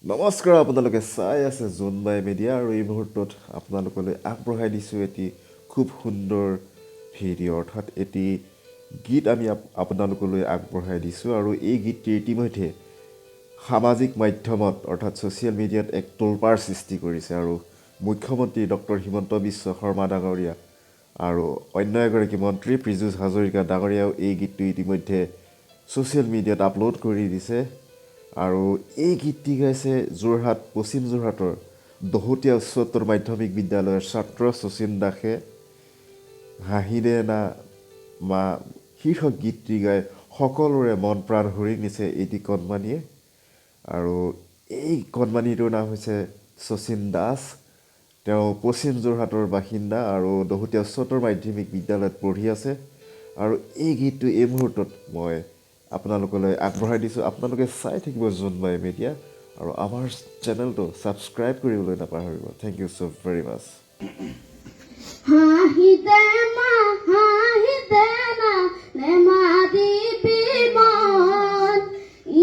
নমস্কাৰ আপোনালোকে চাই আছে জোনবাই মিডিয়া আৰু এই মুহূৰ্তত আপোনালোকলৈ আগবঢ়াই দিছোঁ এটি খুব সুন্দৰ ভিডিঅ' অৰ্থাৎ এটি গীত আমি আপোনালোকলৈ আগবঢ়াই দিছোঁ আৰু এই গীতটি ইতিমধ্যে সামাজিক মাধ্যমত অৰ্থাৎ ছ'চিয়েল মিডিয়াত এক তোলপাৰ সৃষ্টি কৰিছে আৰু মুখ্যমন্ত্ৰী ডক্টৰ হিমন্ত বিশ্ব শৰ্মা ডাঙৰীয়া আৰু অন্য এগৰাকী মন্ত্ৰী পীযুষ হাজৰিকা ডাঙৰীয়াও এই গীতটো ইতিমধ্যে ছ'চিয়েল মিডিয়াত আপলোড কৰি দিছে আৰু এই গীতটি গাইছে যোৰহাট পশ্চিম যোৰহাটৰ দহোটীয়া উচ্চতৰ মাধ্যমিক বিদ্যালয়ৰ ছাত্ৰ শচীন দাসে হাঁহিদে না মা শীৰ্ষক গীতটি গাই সকলোৰে মন প্ৰাণ হৰি নিছে এটি কণমানিয়ে আৰু এই কণমানিটোৰ নাম হৈছে শচীন দাস। তেওঁ পশ্চিম যোৰহাটৰ বাসিন্দা আৰু দহোটীয়া উচ্চতৰ মাধ্যমিক বিদ্যালয়ত পঢ়ি আছে আৰু এই গীতটো এই মুহূৰ্তত মই আপোনালোকলৈ আগবঢ়াই দিছোঁ। আপোনালোকে চাই থাকিব জোনবাই মিডিয়া আৰু আমাৰ চেনেলটো ছাবস্ক্ৰাইব কৰিবলৈ নাপাহৰিব। থেংক ইউ ছ' ভেৰি মাছ।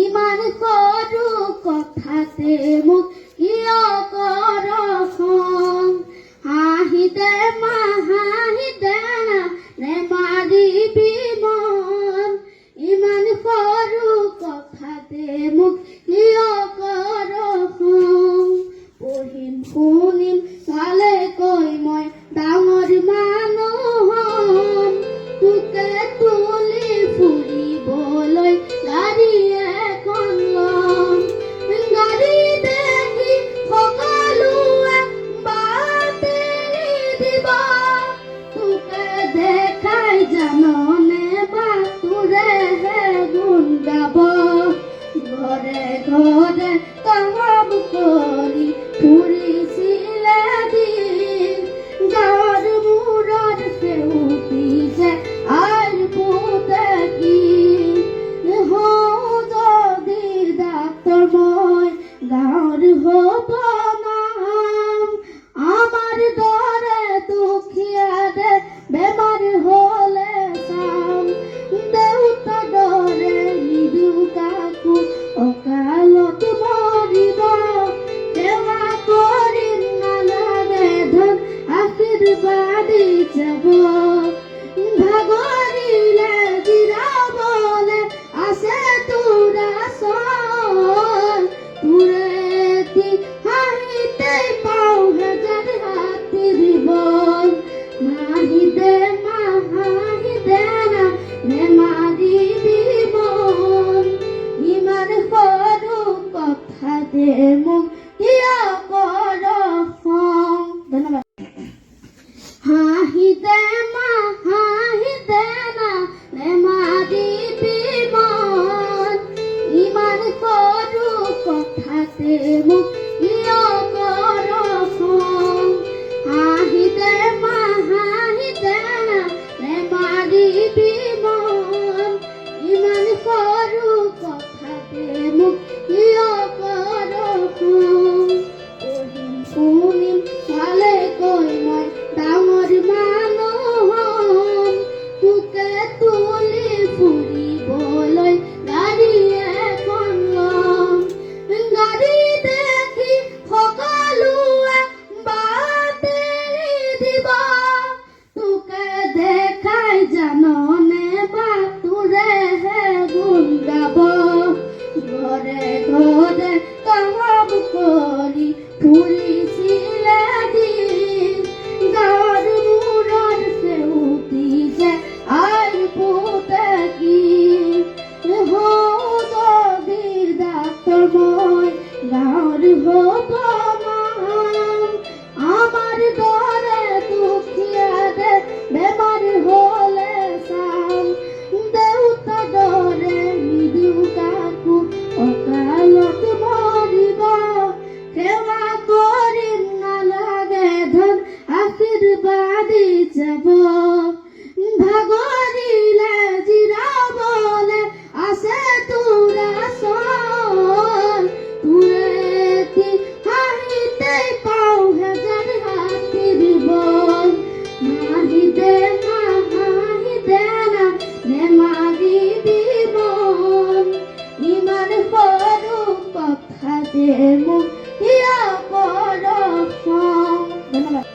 ইমান সৰু কথাতে মোক কিয় কৰ খং? হাঁহি দে মা হাঁহি দে না নেমাৰিবি মন। ইমান সৰু কথাতে মোক কিয় কৰ খং? পঢ়িম শুনিম ভালেকৈ মই ডাঙৰ মানুহ হ'ম। তোকে তুলি ফুৰিবলৈ গাড়ী এখন ল'ম। গাড়ী দেখি সকলোৱে বাট এৰি দিব। তোকে দেখাই জাননে বাটুৰেহে গুণ গাব। ঘৰে ঘৰে কাম কৰি ফুৰিছিলে দিন। গাঁৱৰ মূৰৰ সেউতি যে আইৰ পুতে কি? হওঁ যদি ডাক্তৰ মই গাঁৱৰ হ'ব নাম। আমাৰ দৰে দুখীয়াৰে বেমাৰ হ'লে চাম। দেউতাৰ দৰে নিদিওঁ কাকো অকালত মৰিব। সেৱা কৰিম নালাগে ধন আশীৰ্বাদী যাব। ভাগৰিলে জিৰাবলে আছে তোৰ আচল। তোৰেতি হাঁহিতে পাওঁ হেজাৰ হাতীৰ বল। হাঁহি দে মা হাঁহি দে না নেমাৰিবি মন। ইমান সৰু কথাতে মোক কিয় কৰ খং? ধন্যবাদ। হাঁহি দে মা হাঁহি দে না নেমাৰিবি মন। ইমান সৰু কথাতে মোক কিয় কৰ খং? হাঁহি দে মা হাঁহি দে না নেমাৰিবি মন। ইমান সৰু কথাতে মোক কিয় কৰ খং? পঢ়িম শুনিম ভালেকৈ মই ডাঙৰ মানুহ হ'ম। তোকে তুলি ফুৰিবলৈ গাড়ী এখন ল'ম। গাড়ী দেখি সকলোৱে বাট এৰি দিব। তোকে দেখাই জাননে বাটুৰেহে গুণ গাব। ঘৰে ঘৰে কাম কৰি ফুৰিছিলে দিন। গাঁৱৰ মূৰৰ সেউতি যে আইৰ পুতে কি? হওঁ যদি ডাক্তৰ মই গাঁৱৰ হ'ব নাম। আমাৰ দৰে দুখীয়াৰে বেমাৰ হ'লে চাম। দেউতাৰ দৰে নিদিওঁ কাকো অকালত মৰিব। সেৱা কৰিম নালাগে ধন আশীৰ্বাদী যাব। ভাগৰিলে জিৰাবলে আছে তোৰ আচল। তোৰেতি চোখে মুখ দিয়া পৰশ। ধন্যবাদ।